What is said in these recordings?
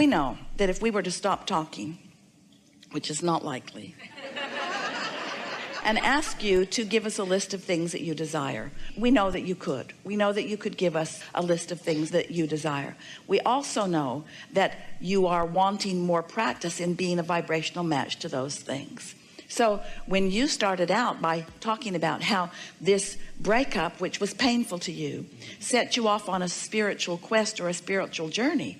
We know that if we were to stop talking, which is not likely, and ask you to give us a list of things that you desire, we know that you could. We know that you could give us a list of things that you desire. We also know that you are wanting more practice in being a vibrational match to those things. So when you started out by talking about how this breakup, which was painful to you, set you off on a spiritual quest or a spiritual journey,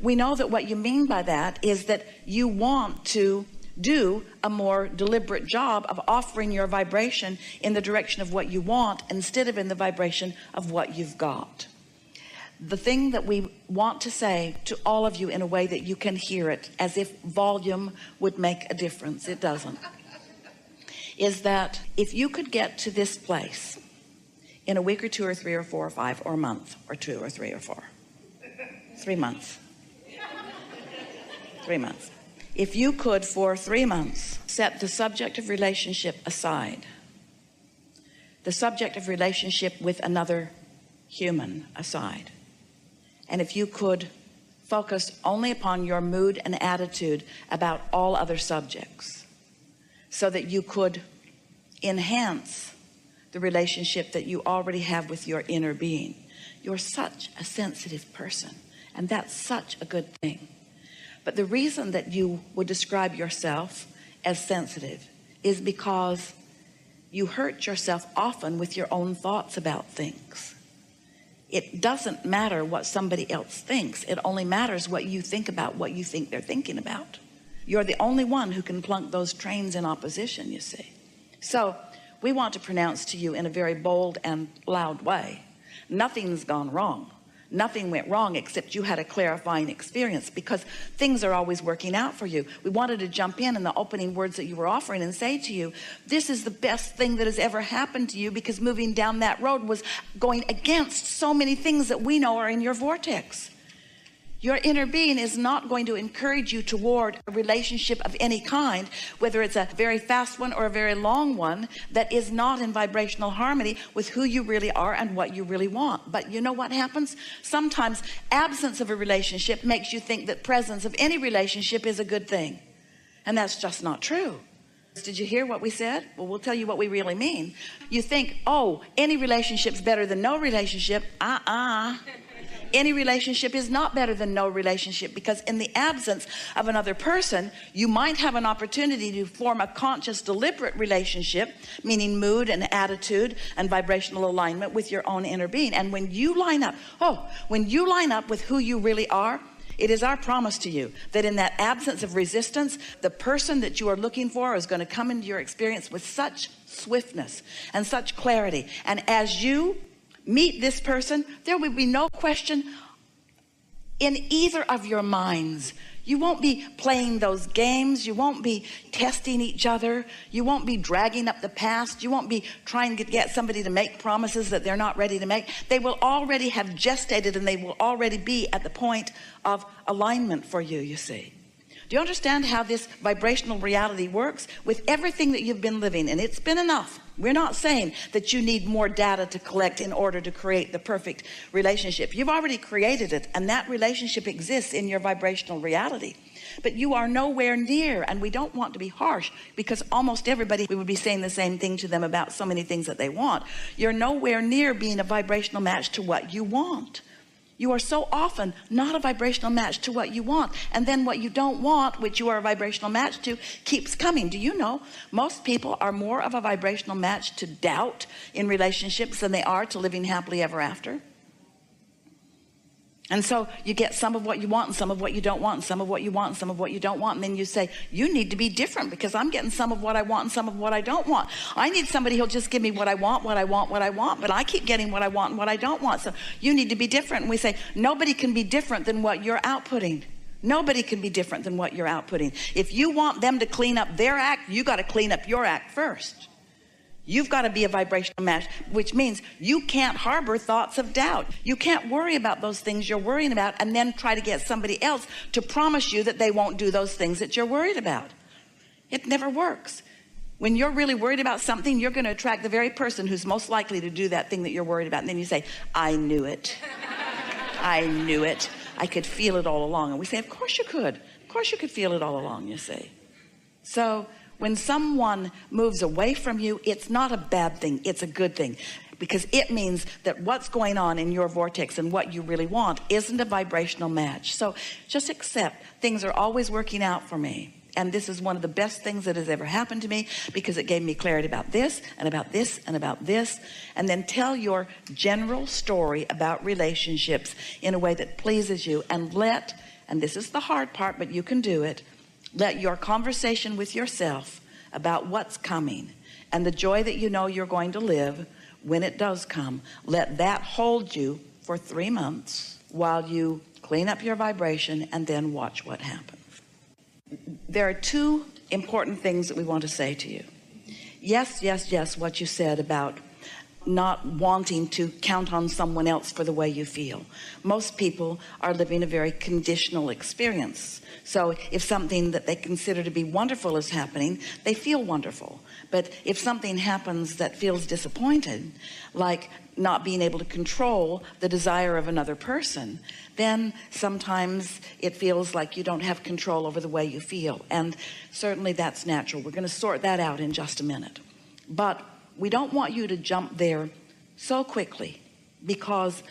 we know that what you mean by that is that you want to do a more deliberate job of offering your vibration in the direction of what you want instead of in the vibration of what you've got. The thing that we want to say to all of you in a way that you can hear it as if volume would make a difference, it doesn't, is that if you could get to this place in a week or 2 or 3 or 4 or 5 or a month or 2 or 3 or 4, 3 months, 3 months, if you could for 3 months set the subject of relationship aside, the subject of relationship with another human aside, and if you could focus only upon your mood and attitude about all other subjects, so that you could enhance the relationship that you already have with your inner being. You're such a sensitive person, and that's such a good thing. But the reason that you would describe yourself as sensitive is because you hurt yourself often with your own thoughts about things. It doesn't matter what somebody else thinks. It only matters what you think about what you think they're thinking about. You're the only one who can plunk those trains in opposition, you see. So we want to pronounce to you in a very bold and loud way, nothing's gone wrong. Nothing went wrong except you had a clarifying experience, because things are always working out for you. We wanted to jump in the opening words that you were offering and say to you, this is the best thing that has ever happened to you, because moving down that road was going against so many things that we know are in your vortex. Your inner being is not going to encourage you toward a relationship of any kind, whether it's a very fast one or a very long one, that is not in vibrational harmony with who you really are and what you really want. But you know what happens? Sometimes absence of a relationship makes you think that presence of any relationship is a good thing. And that's just not true. Did you hear what we said? Well, we'll tell you what we really mean. You think, oh, any relationship's better than no relationship. Any relationship is not better than no relationship, because in the absence of another person, you might have an opportunity to form a conscious, deliberate relationship, meaning mood and attitude and vibrational alignment with your own inner being. And when you line up, with who you really are, it is our promise to you that in that absence of resistance, the person that you are looking for is going to come into your experience with such swiftness and such clarity. And as you meet this person, there will be no question in either of your minds. You won't be playing those games. You won't be testing each other. You won't be dragging up the past. You won't be trying to get somebody to make promises that they're not ready to make. They will already have gestated, and they will already be at the point of alignment for you, you see. Do you understand how this vibrational reality works? With everything that you've been living, and it's been enough. We're not saying that you need more data to collect in order to create the perfect relationship. You've already created it, and that relationship exists in your vibrational reality. But you are nowhere near, and we don't want to be harsh, because almost everybody, we would be saying the same thing to them about so many things that they want. You're nowhere near being a vibrational match to what you want. You are so often not a vibrational match to what you want. And then what you don't want, which you are a vibrational match to, keeps coming. Do you know most people are more of a vibrational match to doubt in relationships than they are to living happily ever after? And so you get some of what you want and some of what you don't want, and some of what you want and some of what you don't want. And then you say, you need to be different, because I'm getting some of what I want and some of what I don't want. I need somebody who'll just give me what I want, but I keep getting what I want and what I don't want. So you need to be different. And we say, nobody can be different than what you're outputting. Nobody can be different than what you're outputting. If you want them to clean up their act, you got to clean up your act first. You've got to be a vibrational match, which means you can't harbor thoughts of doubt. You can't worry about those things you're worrying about and then try to get somebody else to promise you that they won't do those things that you're worried about. It never works. When you're really worried about something, you're going to attract the very person who's most likely to do that thing that you're worried about. And then you say, I knew it. I knew it. I could feel it all along. And we say, of course you could. Of course you could feel it all along, you see. So when someone moves away from you, it's not a bad thing. It's a good thing, because it means that what's going on in your vortex and what you really want isn't a vibrational match. So just accept things are always working out for me. And this is one of the best things that has ever happened to me, because it gave me clarity about this and about this and about this. And then tell your general story about relationships in a way that pleases you, and and this is the hard part, but you can do it, let your conversation with yourself about what's coming and the joy that you know you're going to live when it does come, let that hold you for 3 months while you clean up your vibration, and then watch what happens. There are 2 important things that we want to say to you. Yes, yes, yes, what you said about not wanting to count on someone else for the way you feel. Most people are living a very conditional experience. So if something that they consider to be wonderful is happening, they feel wonderful. But if something happens that feels disappointed, like not being able to control the desire of another person, then sometimes it feels like you don't have control over the way you feel. And certainly that's natural. We're going to sort that out in just a minute. But we don't want you to jump there so quickly, because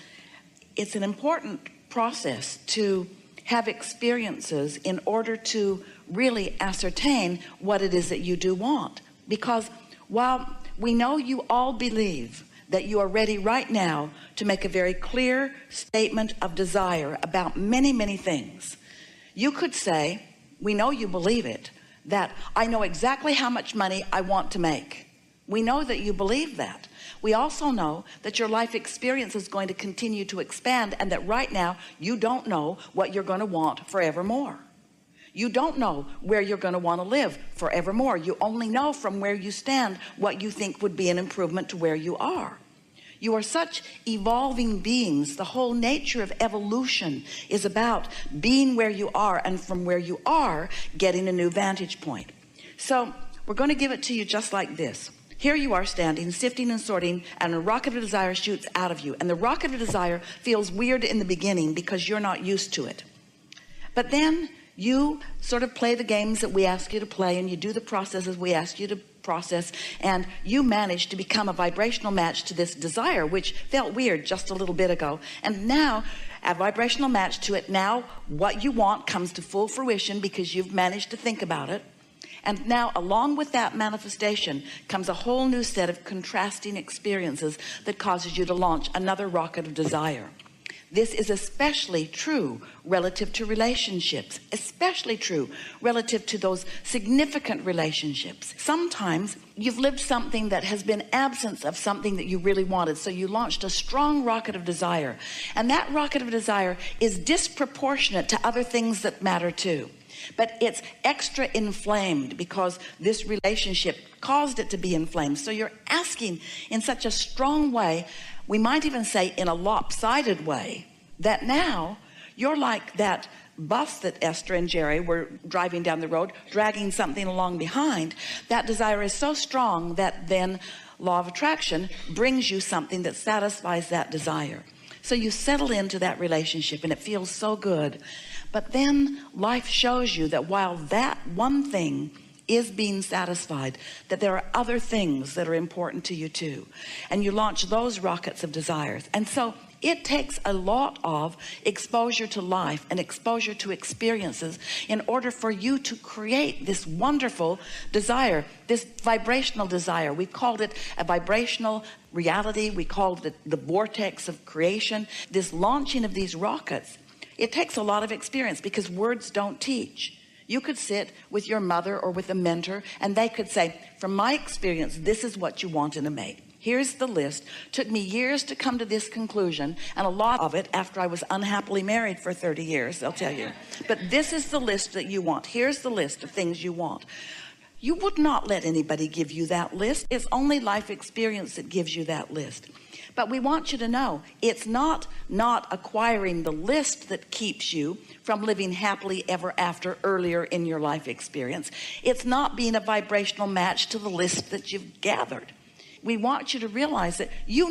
it's an important process to have experiences in order to really ascertain what it is that you do want. Because while we know you all believe that you are ready right now to make a very clear statement of desire about many, many things, you could say, we know you believe it, that I know exactly how much money I want to make. We know that you believe that. We also know that your life experience is going to continue to expand, and that right now you don't know what you're going to want forevermore. You don't know where you're going to want to live forevermore. You only know from where you stand what you think would be an improvement to where you are. You are such evolving beings. The whole nature of evolution is about being where you are, and from where you are, getting a new vantage point. So we're going to give it to you just like this. Here you are standing, sifting and sorting, and a rocket of desire shoots out of you. And the rocket of desire feels weird in the beginning because you're not used to it. But then you sort of play the games that we ask you to play, and you do the processes we ask you to process, and you manage to become a vibrational match to this desire, which felt weird just a little bit ago. And now a vibrational match to it. Now what you want comes to full fruition because you've managed to think about it. And now along with that manifestation comes a whole new set of contrasting experiences that causes you to launch another rocket of desire. This is especially true relative to relationships, especially true relative to those significant relationships. Sometimes you've lived something that has been absence of something that you really wanted. So you launched a strong rocket of desire, and that rocket of desire is disproportionate to other things that matter too. But it's extra inflamed because this relationship caused it to be inflamed. So you're asking in such a strong way, we might even say in a lopsided way, that now you're like that bus that Esther and Jerry were driving down the road, dragging something along behind. That desire is so strong that then law of attraction brings you something that satisfies that desire. So you settle into that relationship and it feels so good. But then life shows you that while that one thing is being satisfied, that there are other things that are important to you too. And you launch those rockets of desires. And so it takes a lot of exposure to life and exposure to experiences in order for you to create this wonderful desire, this vibrational desire. We called it a vibrational reality. We called it the vortex of creation. This launching of these rockets, it takes a lot of experience because words don't teach. You could sit with your mother or with a mentor and they could say, from my experience, this is what you want in a mate. Here's the list. Took me years to come to this conclusion, and a lot of it after I was unhappily married for 30 years, they'll tell you. But this is the list that you want. Here's the list of things you want. You would not let anybody give you that list. It's only life experience that gives you that list. But we want you to know it's not acquiring the list that keeps you from living happily ever after earlier in your life experience. It's not being a vibrational match to the list that you've gathered. We want you to realize that you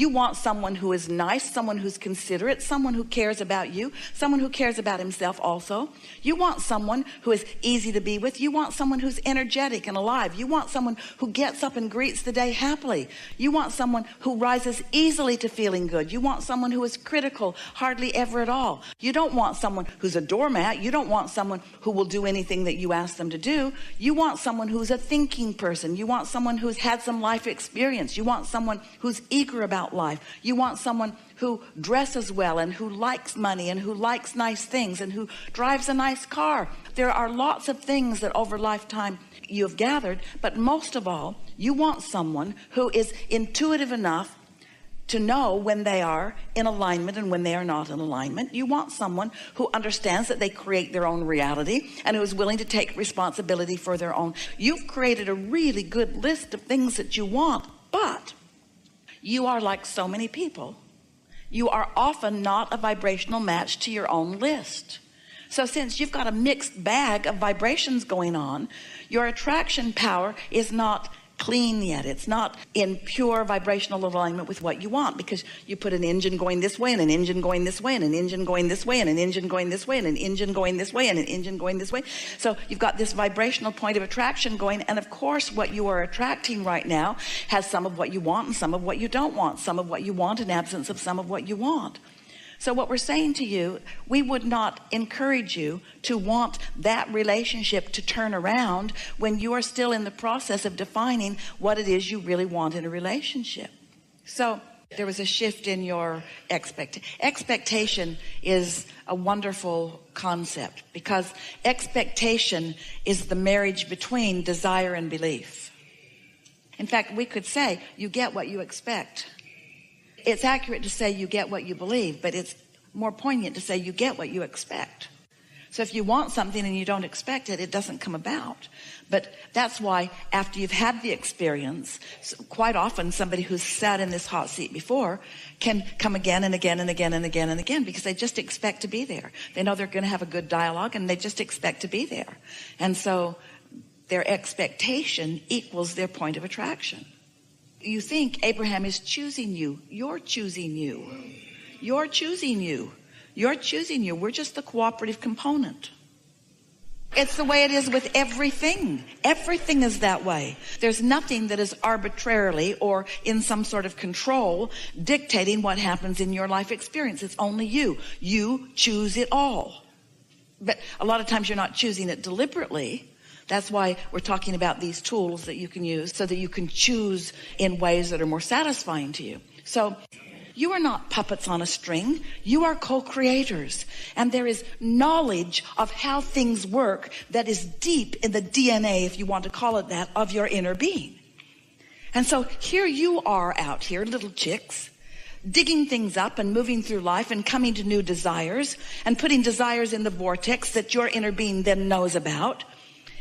want someone who is nice, someone who's considerate, someone who cares about you, someone who cares about himself also. You want someone who is easy to be with. You want someone who's energetic and alive. You want someone who gets up and greets the day happily. You want someone who rises easily to feeling good. You want someone who is critical hardly ever at all. You don't want someone who's a doormat. You don't want someone who will do anything that you ask them to do. You want someone who's a thinking person. You want someone who's had some life experience. You want someone who's eager about life. You want someone who dresses well and who likes money and who likes nice things and who drives a nice car. There are lots of things that over lifetime you have gathered, but most of all, you want someone who is intuitive enough to know when they are in alignment and when they are not in alignment. You want someone who understands that they create their own reality and who is willing to take responsibility for their own. You've created a really good list of things that you want, but you are like so many people. You are often not a vibrational match to your own list. So since you've got a mixed bag of vibrations going on, your attraction power is not clean yet. It's not in pure vibrational alignment with what you want, because you put an engine going this way and an engine going this way and an engine going this way and an engine going this way and an engine going this way and an engine going this way. So you've got this vibrational point of attraction going, and of course what you are attracting right now has some of what you want and some of what you don't want, some of what you want in absence of some of what you want. So what we're saying to you, we would not encourage you to want that relationship to turn around when you are still in the process of defining what it is you really want in a relationship. So there was a shift in your expectation is a wonderful concept, because expectation is the marriage between desire and belief. In fact, we could say you get what you expect. It's accurate to say you get what you believe, but it's more poignant to say you get what you expect. So if you want something and you don't expect it, it doesn't come about. But that's why after you've had the experience, quite often somebody who's sat in this hot seat before can come again and again and again and again and again, because they just expect to be there. They know they're going to have a good dialogue and they just expect to be there. And so their expectation equals their point of attraction. You think Abraham is choosing you. You're choosing you. You're choosing you. You're choosing you. We're just the cooperative component. It's the way it is with everything. Everything is that way. There's nothing that is arbitrarily or in some sort of control dictating what happens in your life experience. It's only you. You choose it all. But a lot of times you're not choosing it deliberately. That's why we're talking about these tools that you can use so that you can choose in ways that are more satisfying to you. So you are not puppets on a string. You are co-creators. And there is knowledge of how things work that is deep in the DNA, if you want to call it that, of your inner being. And so here you are out here, little chicks, digging things up and moving through life and coming to new desires and putting desires in the vortex that your inner being then knows about.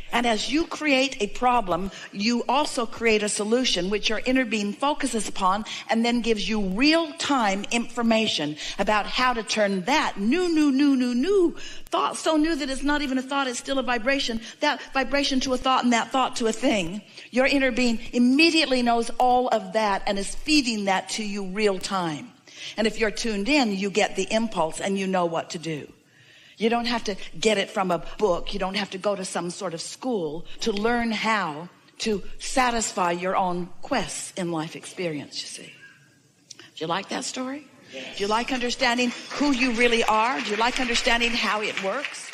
And as you create a problem, you also create a solution which your inner being focuses upon and then gives you real-time information about how to turn that new thought, so new that it's not even a thought, it's still a vibration, that vibration to a thought and that thought to a thing. Your inner being immediately knows all of that and is feeding that to you real-time. And if you're tuned in, you get the impulse and you know what to do. You don't have to get it from a book. You don't have to go to some sort of school to learn how to satisfy your own quests in life experience, you see. Do you like that story? Yes. Do you like understanding who you really are? Do you like understanding how it works?